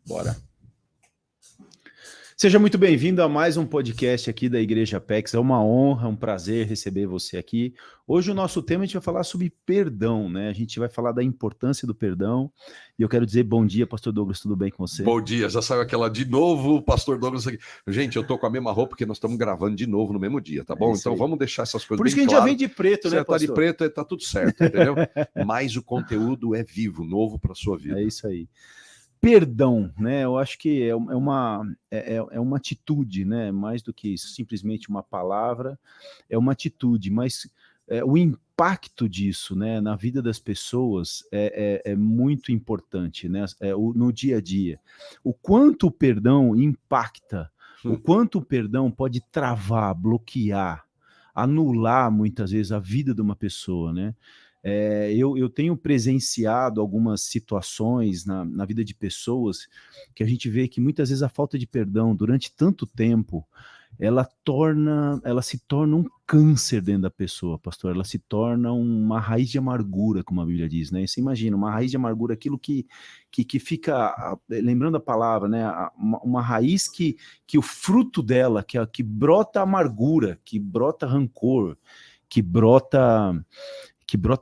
Bora. Seja muito bem-vindo a mais um podcast aqui da Igreja Apex. É uma honra, um prazer receber você aqui. Hoje o nosso tema a gente vai falar sobre perdão, né? A gente vai falar da importância do perdão. E eu quero dizer bom dia, Pastor Douglas, tudo bem com você? Bom dia, já saiu aquela de novo, Pastor Douglas aqui. Gente, eu tô com a mesma roupa porque nós estamos gravando de novo no mesmo dia, tá bom? Então vamos deixar essas coisas Por isso bem que a gente claras. já vem de preto, né, Pastor? Tá de preto, tá tudo certo, entendeu? Mas o conteúdo é vivo, novo para sua vida. É isso aí. Perdão, né? Eu acho que é uma atitude, né? Mais do que simplesmente uma palavra, é uma atitude, mas o impacto disso, né, na vida das pessoas é muito importante, né? No dia a dia. O quanto o perdão impacta, o quanto o perdão pode travar, bloquear, anular muitas vezes a vida de uma pessoa, né? Eu tenho presenciado algumas situações na vida de pessoas que a gente vê que muitas vezes a falta de perdão durante tanto tempo ela se torna um câncer dentro da pessoa, pastor. Ela se torna uma raiz de amargura, como a Bíblia diz, né? Você imagina, uma raiz de amargura, aquilo que fica, lembrando a palavra, né? Uma raiz que o fruto dela, que brota amargura, que brota rancor, que brota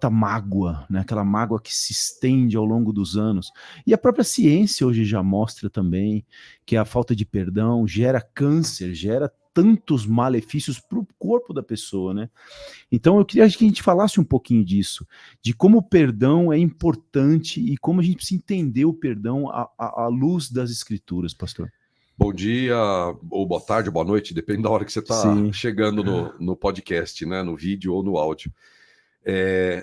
mágoa, né? Aquela mágoa que se estende ao longo dos anos. E a própria ciência hoje já mostra também que a falta de perdão gera câncer, gera tantos malefícios para o corpo da pessoa, né? Então eu queria que a gente falasse um pouquinho disso, de como o perdão é importante e como a gente precisa entender o perdão à luz das Escrituras, pastor. Bom dia, ou boa tarde, ou boa noite, depende da hora que você está chegando no podcast, né? No vídeo ou no áudio.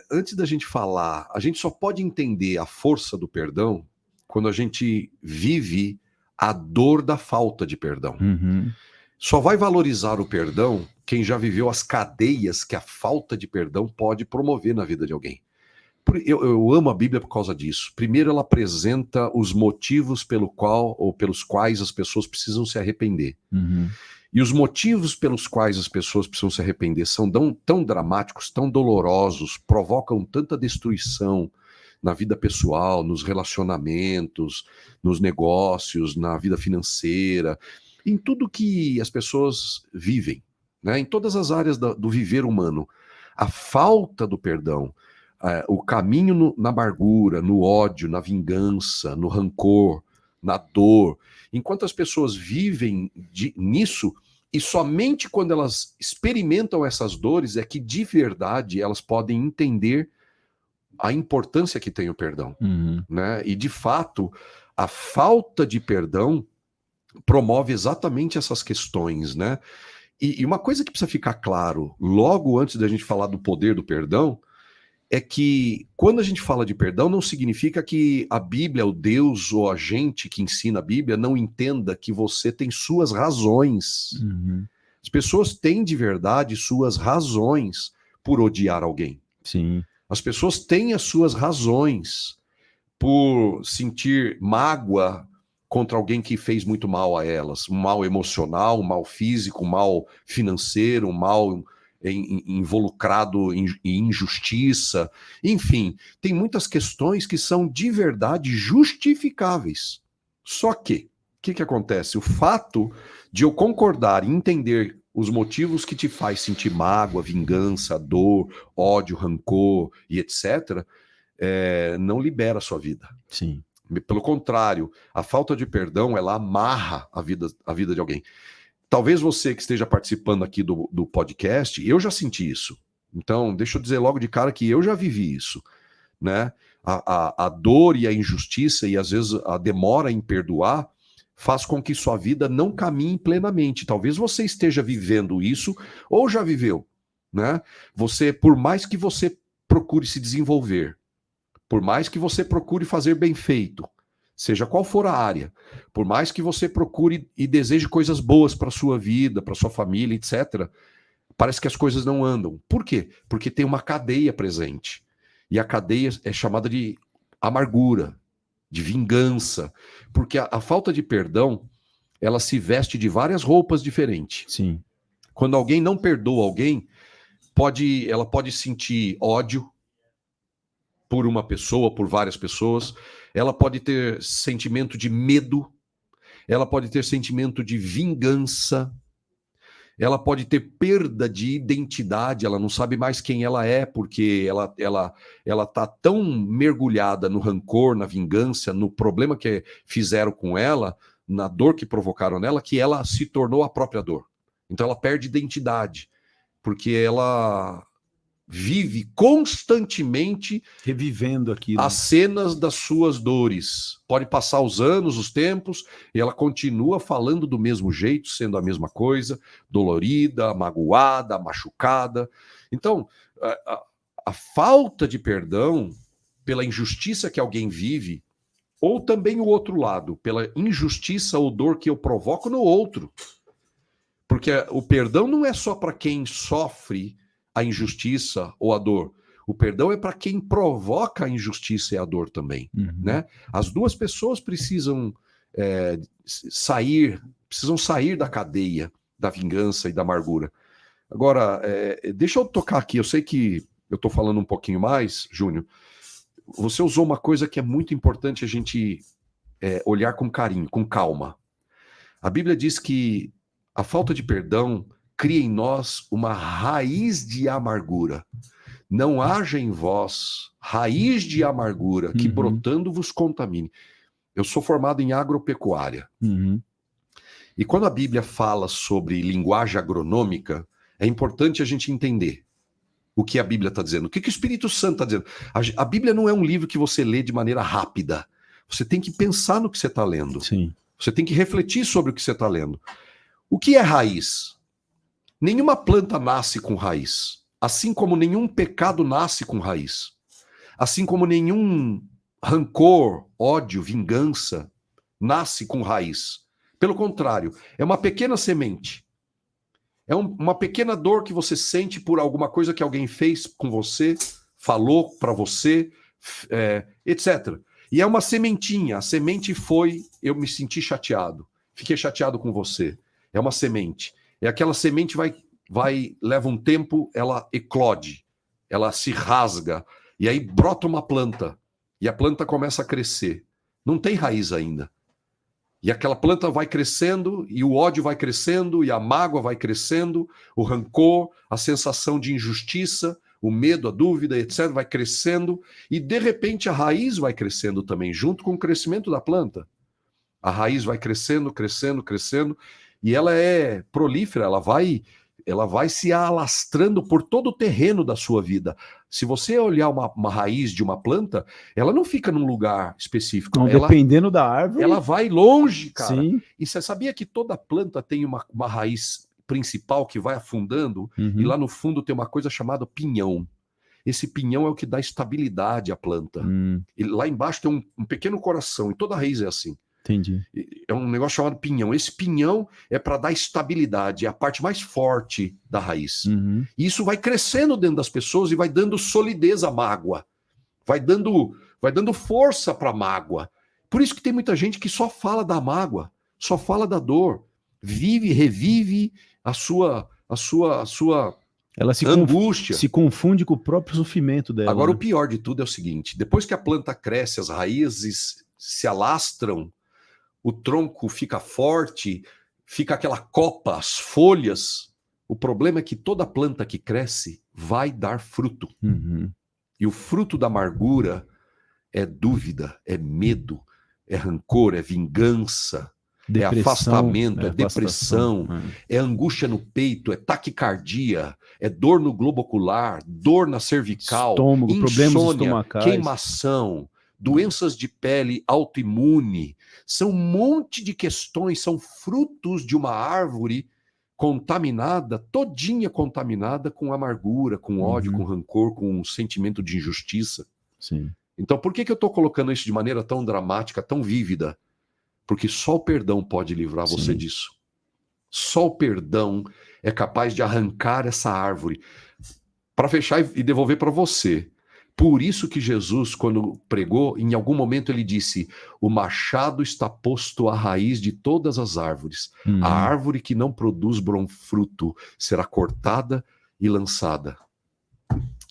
Antes da gente falar, a gente só pode entender a força do perdão quando a gente vive a dor da falta de perdão. Uhum. Só vai valorizar o perdão quem já viveu as cadeias que a falta de perdão pode promover na vida de alguém. Eu amo a Bíblia por causa disso. Primeiro, ela apresenta os motivos pelos quais as pessoas precisam se arrepender. Uhum. E os motivos pelos quais as pessoas precisam se arrepender são tão dramáticos, tão dolorosos, provocam tanta destruição na vida pessoal, nos relacionamentos, nos negócios, na vida financeira, em tudo que as pessoas vivem, né? Em todas as áreas do viver humano. A falta do perdão, o caminho na amargura, no ódio, na vingança, no rancor, na dor. Enquanto as pessoas vivem nisso, e somente quando elas experimentam essas dores é que de verdade elas podem entender a importância que tem o perdão. Uhum. Né? E de fato, a falta de perdão promove exatamente essas questões, né? E uma coisa que precisa ficar claro, logo antes da gente falar do poder do perdão, é que quando a gente fala de perdão, não significa que a Bíblia, o Deus ou a gente que ensina a Bíblia não entenda que você tem suas razões. Uhum. As pessoas têm de verdade suas razões por odiar alguém. Sim. As pessoas têm as suas razões por sentir mágoa contra alguém que fez muito mal a elas. Um mal emocional, um mal físico, um mal financeiro, um mal involucrado em injustiça. Enfim, tem muitas questões que são de verdade justificáveis. Só que, o que acontece? O fato de eu concordar e entender os motivos que te faz sentir mágoa, vingança, dor, ódio, rancor e etc., não libera a sua vida. Sim. Pelo contrário, a falta de perdão, ela amarra a vida de alguém. Talvez você que esteja participando aqui do podcast, eu já senti isso. Então, deixa eu dizer logo de cara que eu já vivi isso, né? A dor e a injustiça e às vezes a demora em perdoar faz com que sua vida não caminhe plenamente. Talvez você esteja vivendo isso ou já viveu, né? Por mais que você procure se desenvolver, por mais que você procure fazer bem feito, seja qual for a área, por mais que você procure e deseje coisas boas para sua vida, para sua família, etc., parece que as coisas não andam. Por quê? Porque tem uma cadeia presente. E a cadeia é chamada de amargura, de vingança, porque a falta de perdão, ela se veste de várias roupas diferentes. Sim. Quando alguém não perdoa alguém, ela pode sentir ódio, por uma pessoa, por várias pessoas. Ela pode ter sentimento de medo, ela pode ter sentimento de vingança, ela pode ter perda de identidade, ela não sabe mais quem ela é, porque ela tá tão mergulhada no rancor, na vingança, no problema que fizeram com ela, na dor que provocaram nela, que ela se tornou a própria dor. Então ela perde identidade, porque ela vive constantemente revivendo aquilo. As cenas das suas dores. Pode passar os anos, os tempos, e ela continua falando do mesmo jeito, sendo a mesma coisa, dolorida, magoada, machucada. Então, a falta de perdão pela injustiça que alguém vive, ou também o outro lado, pela injustiça ou dor que eu provoco no outro. Porque o perdão não é só para quem sofre a injustiça ou a dor. O perdão é para quem provoca a injustiça e a dor também, né? As duas pessoas precisam sair da cadeia da vingança e da amargura. Agora, deixa eu tocar aqui. Eu sei que eu estou falando um pouquinho mais, Júnior. Você usou uma coisa que é muito importante a gente olhar com carinho, com calma. A Bíblia diz que a falta de perdão cria em nós uma raiz de amargura. Não haja em vós raiz de amargura que brotando vos contamine. Eu sou formado em agropecuária. E quando a Bíblia fala sobre linguagem agronômica, é importante a gente entender o que a Bíblia está dizendo. O que o Espírito Santo está dizendo? A Bíblia não é um livro que você lê de maneira rápida. Você tem que pensar no que você está lendo. Sim. Você tem que refletir sobre o que você está lendo. O que é raiz? Nenhuma planta nasce com raiz. Assim como nenhum pecado nasce com raiz. Assim como nenhum rancor, ódio, vingança nasce com raiz. Pelo contrário, é uma pequena semente. É uma pequena dor que você sente por alguma coisa que alguém fez com você, falou para você, etc. E é uma sementinha. A semente foi, eu me senti chateado. Fiquei chateado com você. É uma semente. E aquela semente leva um tempo, ela eclode, ela se rasga, e aí brota uma planta, e a planta começa a crescer. Não tem raiz ainda. E aquela planta vai crescendo, e o ódio vai crescendo, e a mágoa vai crescendo, o rancor, a sensação de injustiça, o medo, a dúvida, etc., vai crescendo, e de repente a raiz vai crescendo também, junto com o crescimento da planta. A raiz vai crescendo, crescendo, crescendo, e ela é prolífera, ela vai se alastrando por todo o terreno da sua vida. Se você olhar uma raiz de uma planta, ela não fica num lugar específico. Não, dependendo da árvore. Ela vai longe, cara. Sim. E você sabia que toda planta tem uma raiz principal que vai afundando? E lá no fundo tem uma coisa chamada pinhão. Esse pinhão é o que dá estabilidade à planta. E lá embaixo tem um pequeno coração, e toda raiz é assim. Entendi. É um negócio chamado pinhão. Esse pinhão é para dar estabilidade, é a parte mais forte da raiz. E isso vai crescendo dentro das pessoas e vai dando solidez à mágoa. Vai dando força para a mágoa. Por isso que tem muita gente que só fala da mágoa, só fala da dor. Revive a sua ela angústia. Se confunde com o próprio sofrimento dela. Agora, o pior de tudo é o seguinte: depois que a planta cresce, as raízes se alastram, o tronco fica forte, fica aquela copa, as folhas. O problema é que toda planta que cresce vai dar fruto. E o fruto da amargura é dúvida, é medo, é rancor, é vingança, depressão, é afastamento, é depressão, é angústia no peito, é taquicardia, é dor no globo ocular, dor na cervical, estômago, insônia, queimação, doenças de pele autoimune. São um monte de questões, são frutos de uma árvore contaminada, todinha contaminada com amargura, com ódio, com rancor, com um sentimento de injustiça. Sim. Então, por que eu estou colocando isso de maneira tão dramática, tão vívida? Porque só o perdão pode livrar você disso. Só o perdão é capaz de arrancar essa árvore para fechar e devolver para você. Por isso que Jesus, quando pregou, em algum momento ele disse: o machado está posto à raiz de todas as árvores. A árvore que não produz bom fruto será cortada e lançada.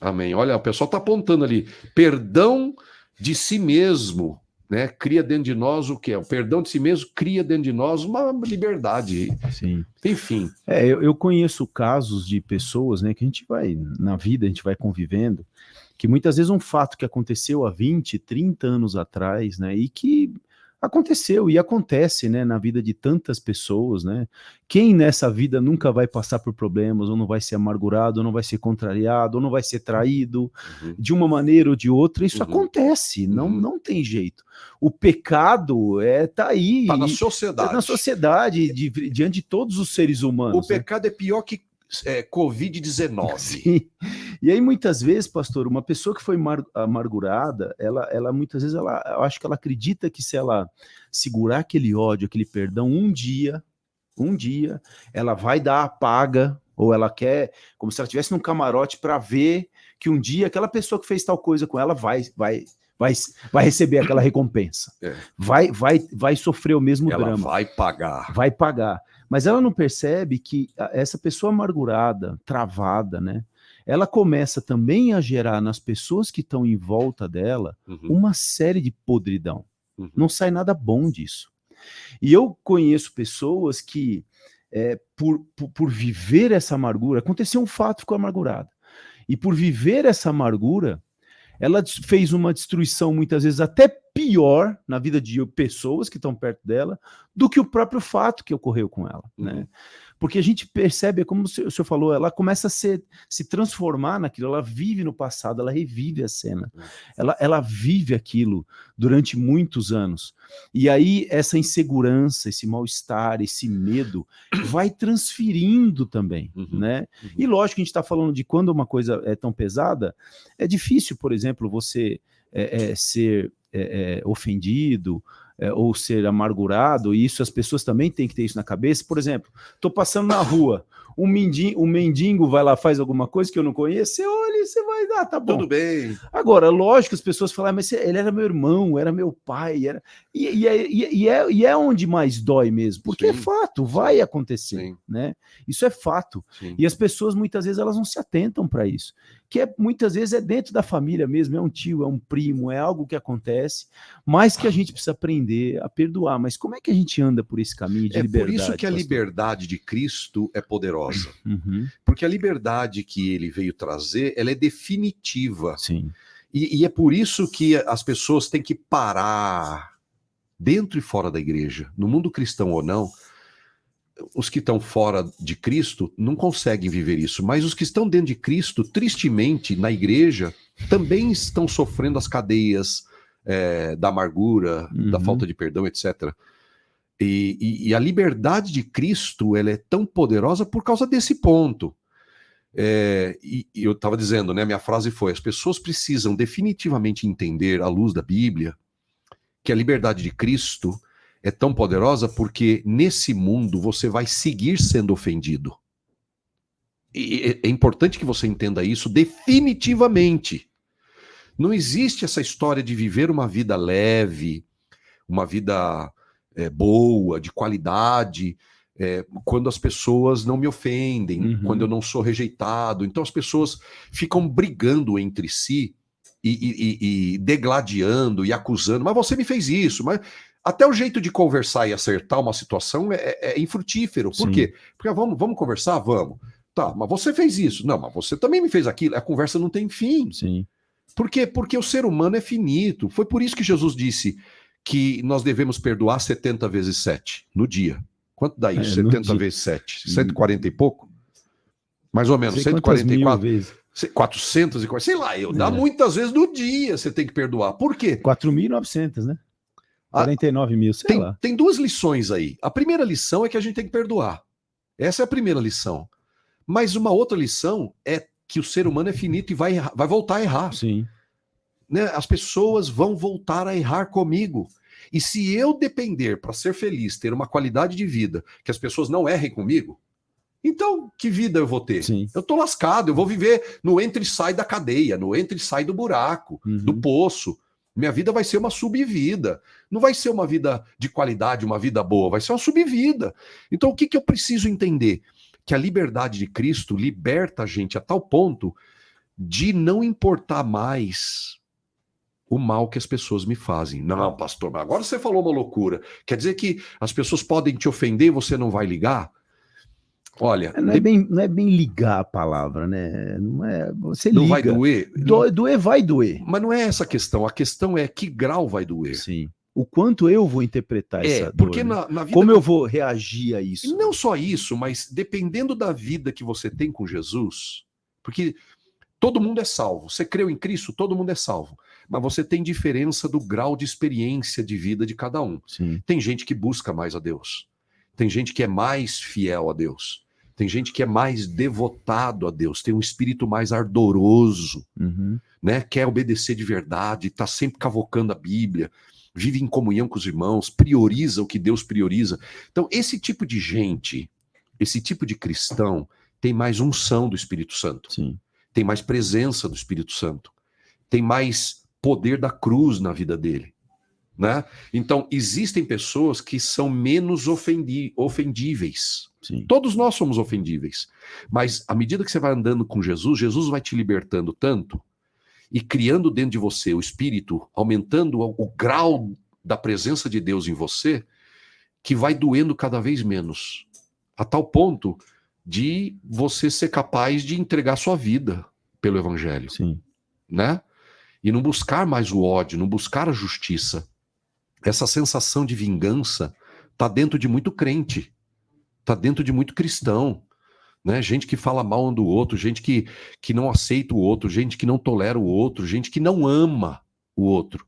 Amém. Olha, o pessoal está apontando ali. Perdão de si mesmo, né? Cria dentro de nós o quê? O perdão de si mesmo cria dentro de nós uma liberdade. Sim. Enfim. Eu conheço casos de pessoas, né, que a gente vai, na vida, a gente vai convivendo, que muitas vezes um fato que aconteceu há 20, 30 anos atrás, né, e que aconteceu e acontece, né, na vida de tantas pessoas, né? Quem nessa vida nunca vai passar por problemas, ou não vai ser amargurado, ou não vai ser contrariado, ou não vai ser traído, de uma maneira ou de outra, isso acontece, não tem jeito. O pecado tá aí. Está na sociedade. Na sociedade, diante de todos os seres humanos. O pecado é pior que Covid-19. Sim. E aí, muitas vezes, pastor, uma pessoa que foi amargurada, ela muitas vezes, eu acho que ela acredita que se ela segurar aquele ódio, aquele perdão, um dia, ela vai dar a paga, ou ela quer, como se ela estivesse num camarote para ver que um dia aquela pessoa que fez tal coisa com ela vai receber aquela recompensa. Vai sofrer o mesmo drama. Ela vai pagar. Vai pagar. Mas ela não percebe que essa pessoa amargurada, travada, né? Ela começa também a gerar nas pessoas que estão em volta dela uma série de podridão. Não sai nada bom disso. E eu conheço pessoas que, por viver essa amargura, aconteceu um fato, ficou amargurada. E por viver essa amargura, ela fez uma destruição, muitas vezes, até pior na vida de pessoas que estão perto dela do que o próprio fato que ocorreu com ela, né? Porque a gente percebe, como o senhor falou, ela começa a se transformar naquilo, ela vive no passado, ela revive a cena, ela vive aquilo durante muitos anos. E aí essa insegurança, esse mal-estar, esse medo vai transferindo também, né? E lógico que a gente está falando de quando uma coisa é tão pesada, é difícil, por exemplo, você ser ofendido, ou ser amargurado, e isso as pessoas também têm que ter isso na cabeça. Por exemplo, estou passando na rua, um mendigo vai lá, faz alguma coisa que eu não conheço, você olha e você vai dar, tá bom. Tudo bem. Agora, lógico que as pessoas falam, mas ele era meu irmão, era meu pai, e é onde mais dói mesmo, porque é fato, vai acontecer, né? Isso é fato. E as pessoas, muitas vezes, elas não se atentam para isso, que muitas vezes é dentro da família mesmo, é um tio, é um primo, é algo que acontece, mas que a gente precisa aprender a perdoar. Mas como é que a gente anda por esse caminho de liberdade? É por isso que a liberdade de Cristo é poderosa. Porque a liberdade que ele veio trazer, ela é definitiva. Sim. E é por isso que as pessoas têm que parar, dentro e fora da igreja, no mundo cristão ou não, os que estão fora de Cristo não conseguem viver isso, mas os que estão dentro de Cristo, tristemente, na igreja, também estão sofrendo as cadeias da amargura, da falta de perdão, etc. E a liberdade de Cristo, ela é tão poderosa por causa desse ponto. E eu estava dizendo, né, minha frase foi, as pessoas precisam definitivamente entender, à luz da Bíblia, que a liberdade de Cristo é tão poderosa porque nesse mundo você vai seguir sendo ofendido. E é importante que você entenda isso definitivamente. Não existe essa história de viver uma vida leve, uma vida boa, de qualidade, quando as pessoas não me ofendem, quando eu não sou rejeitado. Então as pessoas ficam brigando entre si e degladiando e acusando. Mas você me fez isso, mas... Até o jeito de conversar e acertar uma situação é infrutífero. Por quê? Porque vamos conversar? Vamos. Tá, mas você fez isso. Não, mas você também me fez aquilo. A conversa não tem fim. Sim. Por quê? Porque o ser humano é finito. Foi por isso que Jesus disse que nós devemos perdoar 70 vezes 7 no dia. Quanto dá isso? 70 vezes 7? 140 e pouco? Mais ou menos, 144 vezes. 440, sei lá, dá muitas vezes no dia você tem que perdoar. Por quê? 4.900, né? 49 mil, sei lá. Tem duas lições aí. A primeira lição é que a gente tem que perdoar. Essa é a primeira lição. Mas uma outra lição é que o ser humano é finito e vai voltar a errar. Sim. Né? As pessoas vão voltar a errar comigo. E se eu depender para ser feliz, ter uma qualidade de vida, que as pessoas não errem comigo, então que vida eu vou ter? Sim. Eu tô lascado, eu vou viver no entra e sai da cadeia, no entra e sai do buraco, do poço. Minha vida vai ser uma subvida. Não vai ser uma vida de qualidade, uma vida boa, vai ser uma subvida. Então o que eu preciso entender? Que a liberdade de Cristo liberta a gente a tal ponto de não importar mais o mal que as pessoas me fazem. Não, pastor, mas agora você falou uma loucura. Quer dizer que as pessoas podem te ofender e você não vai ligar? Olha, Não é bem ligar a palavra, né? Não é, você não liga. vai doer? Doer vai doer. Mas não é essa a questão. A questão é que grau vai doer. Sim. O quanto eu vou interpretar essa dor. Porque né? na vida... Como eu vou reagir a isso? E não só isso, mas dependendo da vida que você tem com Jesus, porque todo mundo é salvo. Você creu em Cristo, todo mundo é salvo. Mas você tem diferença do grau de experiência de vida de cada um. Sim. Tem gente que busca mais a Deus. Tem gente que é mais fiel a Deus. Tem gente que é mais devotado a Deus. Tem um espírito mais ardoroso, né? Quer obedecer de verdade, está sempre cavocando a Bíblia, vive em comunhão com os irmãos, prioriza o que Deus prioriza. Então, esse tipo de gente, esse tipo de cristão, tem mais unção do Espírito Santo. Sim. Tem mais presença do Espírito Santo. Tem mais poder da cruz na vida dele. Né? Então, existem pessoas que são menos ofendíveis. Sim. Todos nós somos ofendíveis. Mas, à medida que você vai andando com Jesus, Jesus vai te libertando tanto e criando dentro de você o Espírito, aumentando o grau da presença de Deus em você, que vai doendo cada vez menos. A tal ponto de você ser capaz de entregar sua vida pelo Evangelho. Sim. Né? E não buscar mais o ódio, não buscar a justiça. Essa sensação de vingança está dentro de muito crente, está dentro de muito cristão, né? Gente que fala mal um do outro, gente que não aceita o outro, gente que não tolera o outro, gente que não ama o outro,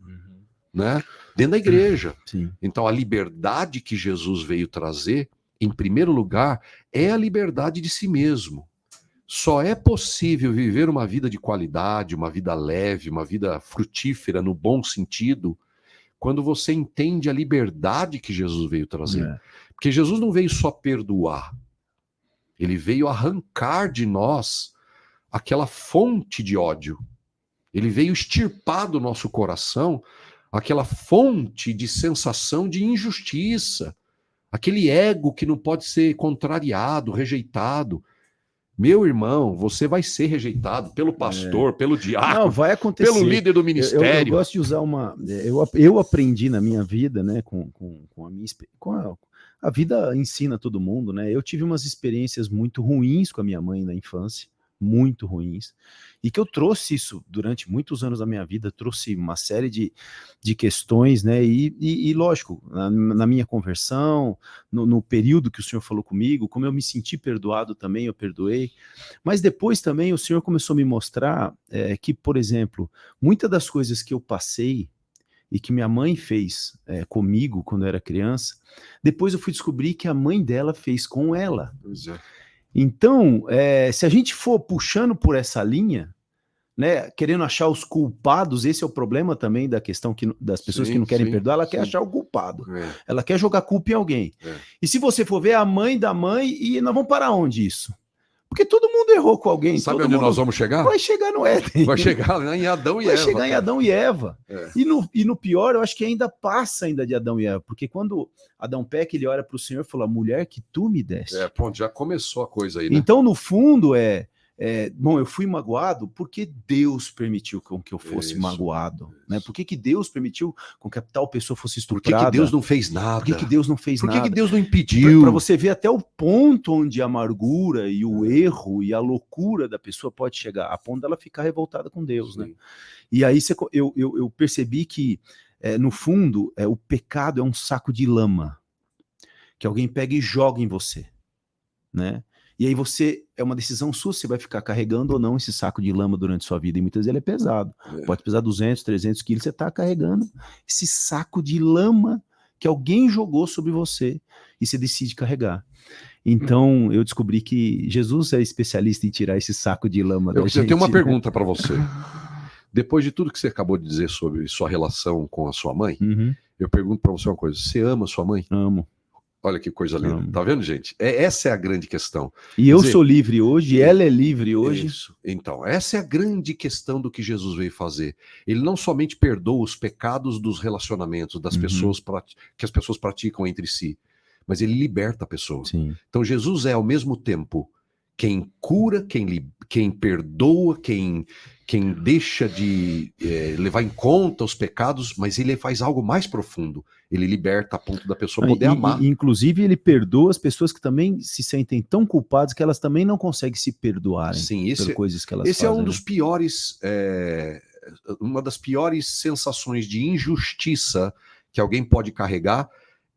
né? Dentro da igreja. Sim. Então a liberdade que Jesus veio trazer, em primeiro lugar, é a liberdade de si mesmo. Só é possível viver uma vida de qualidade, uma vida leve, uma vida frutífera no bom sentido, quando você entende a liberdade que Jesus veio trazer. Porque Jesus não veio só perdoar. Ele veio arrancar de nós aquela fonte de ódio. Ele veio extirpar do nosso coração aquela fonte de sensação de injustiça. Aquele ego que não pode ser contrariado, rejeitado. Meu irmão, você vai ser rejeitado pelo pastor, pelo diácono, não, vai acontecer. Pelo líder do ministério. Eu gosto de usar eu aprendi na minha vida, né, a vida ensina todo mundo, né? Eu tive umas experiências muito ruins com a minha mãe na infância, muito ruins, e que eu trouxe isso durante muitos anos da minha vida, trouxe uma série de questões, né, e lógico, na minha conversão, no período que o Senhor falou comigo, como eu me senti perdoado também, eu perdoei, mas depois também o Senhor começou a me mostrar que, por exemplo, muitas das coisas que eu passei e que minha mãe fez comigo quando eu era criança, depois eu fui descobrir que a mãe dela fez com ela. Pois é. Então, se a gente for puxando por essa linha, né, querendo achar os culpados, esse é o problema também da questão das pessoas que não querem perdoar, ela quer achar o culpado. Ela quer jogar culpa em alguém. E se você for ver a mãe da mãe, e nós vamos parar onde isso? Porque todo mundo errou com alguém. Sabe onde nós vamos chegar? Vai chegar no Éden. Vai chegar em Adão e Eva. Vai chegar em Adão e Eva. E no pior, eu acho que ainda passa ainda de Adão e Eva. Porque quando Adão peca, ele olha para o Senhor e fala, mulher que tu me deste. Pronto, já começou a coisa aí, né? Então, no fundo, bom, eu fui magoado porque Deus permitiu com que eu fosse magoado, né? Por que Deus permitiu com que a tal pessoa fosse estuprada? Por que Deus não fez nada? Por que Deus não fez nada? Por que Deus não impediu? Para você ver até o ponto onde a amargura e o erro e a loucura da pessoa pode chegar, a ponto dela ficar revoltada com Deus, né? E aí eu percebi que, no fundo, o pecado é um saco de lama que alguém pega e joga em você, né? E aí é uma decisão sua, você vai ficar carregando ou não esse saco de lama durante sua vida, e muitas vezes ele é pesado, pode pesar 200, 300 quilos, você está carregando esse saco de lama que alguém jogou sobre você, e você decide carregar. Então, eu descobri que Jesus é especialista em tirar esse saco de lama da gente. Eu tenho uma pergunta para você. Depois de tudo que você acabou de dizer sobre sua relação com a sua mãe, eu pergunto para você uma coisa, você ama sua mãe? Amo. Olha que coisa linda. Tá vendo, gente? Essa é a grande questão. E eu sou livre hoje, ela é livre hoje. Isso. Então, essa é a grande questão do que Jesus veio fazer. Ele não somente perdoa os pecados dos relacionamentos das pessoas que as pessoas praticam entre si, mas ele liberta a pessoa. Sim. Então, Jesus é, ao mesmo tempo Quem cura, quem perdoa, quem deixa de levar em conta os pecados, mas ele faz algo mais profundo. Ele liberta a ponto da pessoa poder amar. Inclusive, ele perdoa as pessoas que também se sentem tão culpadas que elas também não conseguem se perdoarem. Sim, por coisas que elas esse fazem, é um dos piores, uma das piores sensações de injustiça que alguém pode carregar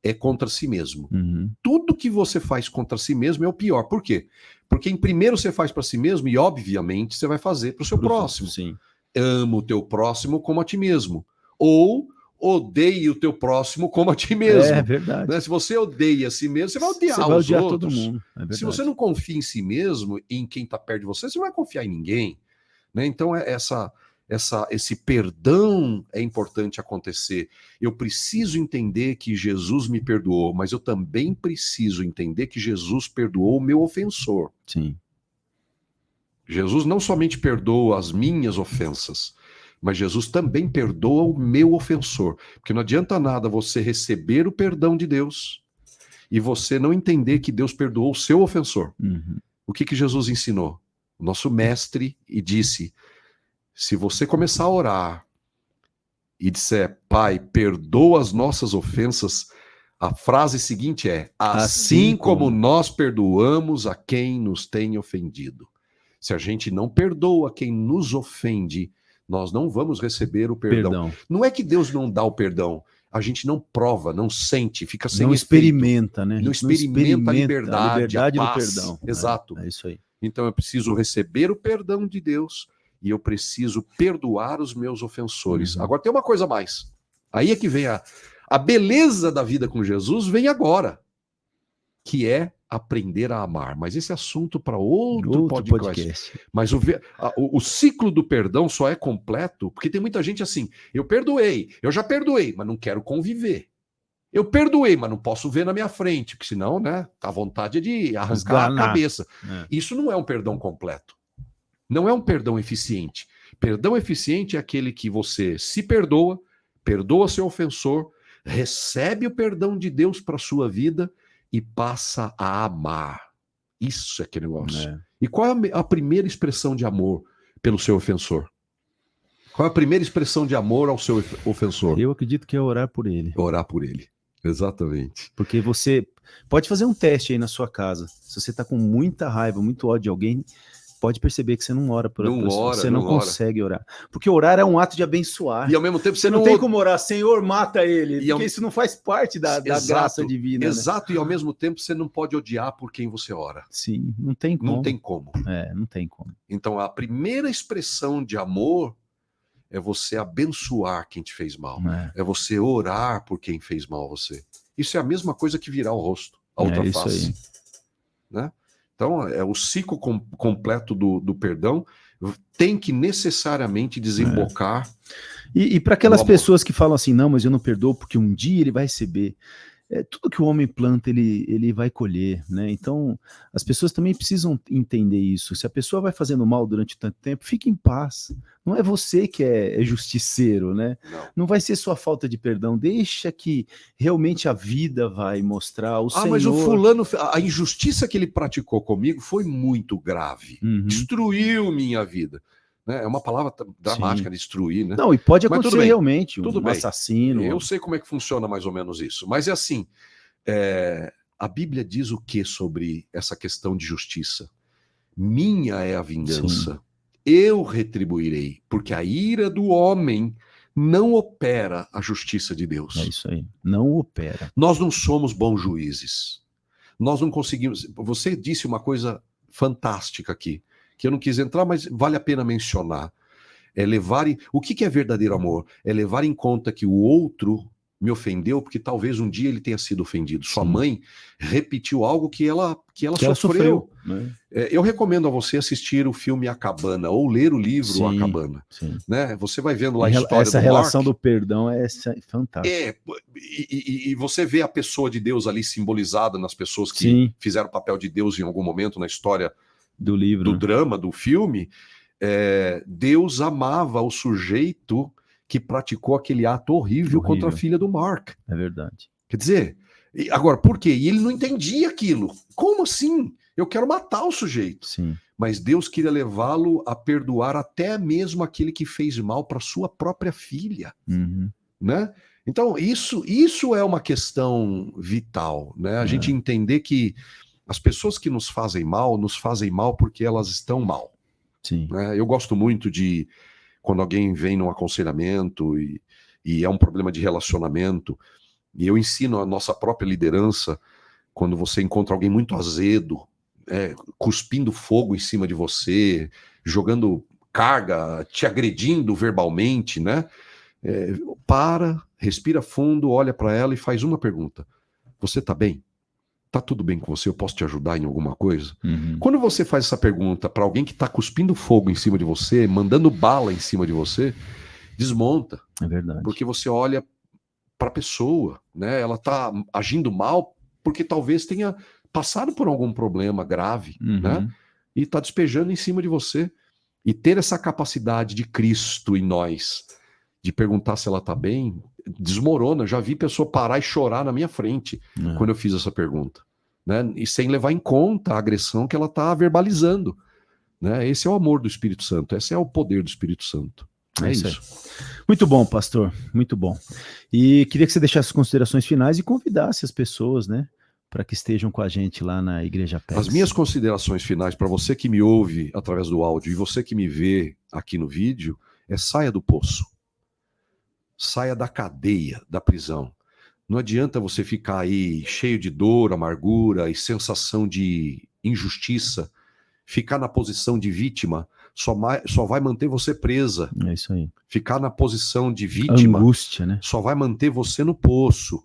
é contra si mesmo. Uhum. Tudo que você faz contra si mesmo é o pior. Por quê? Porque em primeiro você faz para si mesmo e, obviamente, você vai fazer para o seu próximo. Sim. Ama o teu próximo como a ti mesmo. Ou odeie o teu próximo como a ti mesmo. É verdade. Né? Se você odeia a si mesmo, você vai odiar você vai os odiar outros. todo mundo. É verdade. Se você não confia em si mesmo, em quem está perto de você não vai confiar em ninguém. Né? Então, esse perdão é importante acontecer. Eu preciso entender que Jesus me perdoou, mas eu também preciso entender que Jesus perdoou o meu ofensor. Sim. Jesus não somente perdoa as minhas ofensas, mas Jesus também perdoa o meu ofensor. Porque não adianta nada você receber o perdão de Deus e você não entender que Deus perdoou o seu ofensor. Uhum. O que Jesus ensinou? O nosso mestre e disse: se você começar a orar e disser, Pai, perdoa as nossas ofensas, a frase seguinte é: assim como nós perdoamos a quem nos tem ofendido. Se a gente não perdoa quem nos ofende, nós não vamos receber o perdão. Não é que Deus não dá o perdão, a gente não prova, não sente, fica sem não efeito. Experimenta, né? Não experimenta a liberdade a paz. do perdão. Exato. É isso aí. Então eu preciso receber o perdão de Deus e eu preciso perdoar os meus ofensores. Uhum. Agora tem uma coisa a mais. Aí é que vem a beleza da vida com Jesus, vem agora, que é aprender a amar. Mas esse assunto para outro podcast. Mas o ciclo do perdão só é completo porque tem muita gente assim: eu já perdoei, mas não quero conviver. Eu perdoei, mas não posso ver na minha frente, porque senão, né, a vontade é de arrancar a cabeça. Isso não é um perdão completo. Não é um perdão eficiente. Perdão eficiente é aquele que você se perdoa seu ofensor, recebe o perdão de Deus para sua vida e passa a amar. Isso é que negócio. E qual é a primeira expressão de amor pelo seu ofensor? Qual é a primeira expressão de amor ao seu ofensor? Eu acredito que é orar por ele. Orar por ele. Exatamente. Porque você pode fazer um teste aí na sua casa. Se você está com muita raiva, muito ódio de alguém, pode perceber que você não ora por outra pessoa. Você não consegue orar. Porque orar é um ato de abençoar. E ao mesmo tempo você não tem como orar, Senhor, mata ele. Porque isso não faz parte da graça divina. Exato, né? E ao mesmo tempo você não pode odiar por quem você ora. Sim, não tem como. Não tem como. Não tem como. Então a primeira expressão de amor é você abençoar quem te fez mal. É você orar por quem fez mal a você. Isso é a mesma coisa que virar o rosto, a outra face. Aí. Né? Então, o ciclo completo do perdão tem que necessariamente desembocar. E para aquelas pessoas que falam assim, não, mas eu não perdoo porque um dia ele vai receber. Tudo que o homem planta, ele vai colher, né? Então, as pessoas também precisam entender isso. Se a pessoa vai fazendo mal durante tanto tempo, fique em paz. Não é você que é justiceiro, né? Não vai ser sua falta de perdão. Deixa que realmente a vida vai mostrar o Senhor. Mas o fulano, a injustiça que ele praticou comigo foi muito grave. Destruiu minha vida. É uma palavra dramática, destruir, né? Não, e pode acontecer realmente um assassino. Eu sei como é que funciona mais ou menos isso. Mas é assim, a Bíblia diz o que sobre essa questão de justiça? Minha é a vingança. Eu retribuirei, porque a ira do homem não opera a justiça de Deus. É isso aí, não opera. Nós não somos bons juízes. Nós não conseguimos... Você disse uma coisa fantástica aqui, que eu não quis entrar, mas vale a pena mencionar. O que é verdadeiro amor? É levar em conta que o outro me ofendeu porque talvez um dia ele tenha sido ofendido. Sua mãe repetiu algo que ela sofreu. Né? Eu recomendo a você assistir o filme A Cabana ou ler o livro A Cabana. Né? Você vai vendo lá a história essa relação do perdão é fantástica. E você vê a pessoa de Deus ali simbolizada nas pessoas que fizeram o papel de Deus em algum momento na história do livro, do drama, do filme. Deus amava o sujeito que praticou aquele ato horrível contra a filha do Mark. É verdade. Quer dizer, agora, por quê? E ele não entendia aquilo. Como assim? eu quero matar o sujeito. Sim. Mas Deus queria levá-lo a perdoar até mesmo aquele que fez mal para sua própria filha, né? Então, isso é uma questão vital, né? A gente entender que as pessoas que nos fazem mal porque elas estão mal. Sim. Né? Eu gosto muito de quando alguém vem num aconselhamento e é um problema de relacionamento, e eu ensino a nossa própria liderança, quando você encontra alguém muito azedo, cuspindo fogo em cima de você, jogando carga, te agredindo verbalmente, né? Respira fundo, olha para ela e faz uma pergunta. Você tá bem? Tá tudo bem com você? Eu posso te ajudar em alguma coisa? Quando você faz essa pergunta para alguém que tá cuspindo fogo em cima de você, mandando bala em cima de você, desmonta. É verdade. Porque você olha para a pessoa, né? Ela tá agindo mal porque talvez tenha passado por algum problema grave, né? E tá despejando em cima de você. E ter essa capacidade de Cristo em nós, de perguntar se ela tá bem, desmorona. Já vi pessoa parar e chorar na minha frente quando eu fiz essa pergunta, né? E sem levar em conta a agressão que ela tá verbalizando, né? Esse é o amor do Espírito Santo, esse é o poder do Espírito Santo. É isso. Muito bom, pastor, muito bom. E queria que você deixasse as considerações finais e convidasse as pessoas, né, para que estejam com a gente lá na Igreja Apex. As minhas considerações finais para você que me ouve através do áudio e você que me vê aqui no vídeo é: saia do poço. Saia da cadeia, da prisão. Não adianta você ficar aí cheio de dor, amargura e sensação de injustiça. Ficar na posição de vítima só vai manter você presa. É isso aí. Ficar na posição de vítima, angústia, né? Só vai manter você no poço.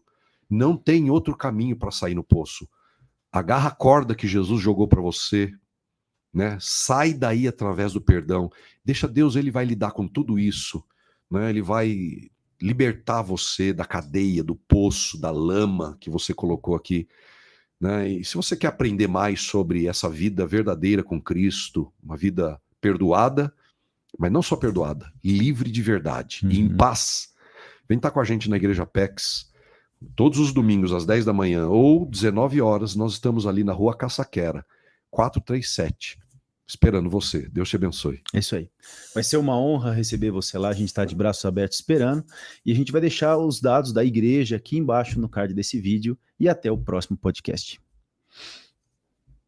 Não tem outro caminho para sair no poço. Agarra a corda que Jesus jogou para você, né? Sai daí através do perdão. Deixa Deus, ele vai lidar com tudo isso, né? Ele vai libertar você da cadeia, do poço, da lama que você colocou aqui, né? E se você quer aprender mais sobre essa vida verdadeira com Cristo, uma vida perdoada, mas não só perdoada, livre de verdade e em paz, vem estar com a gente na Igreja Apex. Todos os domingos, às 10 da manhã ou 19 horas, nós estamos ali na Rua Caçaquera, 437, esperando você. Deus te abençoe. É isso aí. Vai ser uma honra receber você lá. A gente está de braços abertos esperando. E a gente vai deixar os dados da igreja aqui embaixo no card desse vídeo. E até o próximo podcast.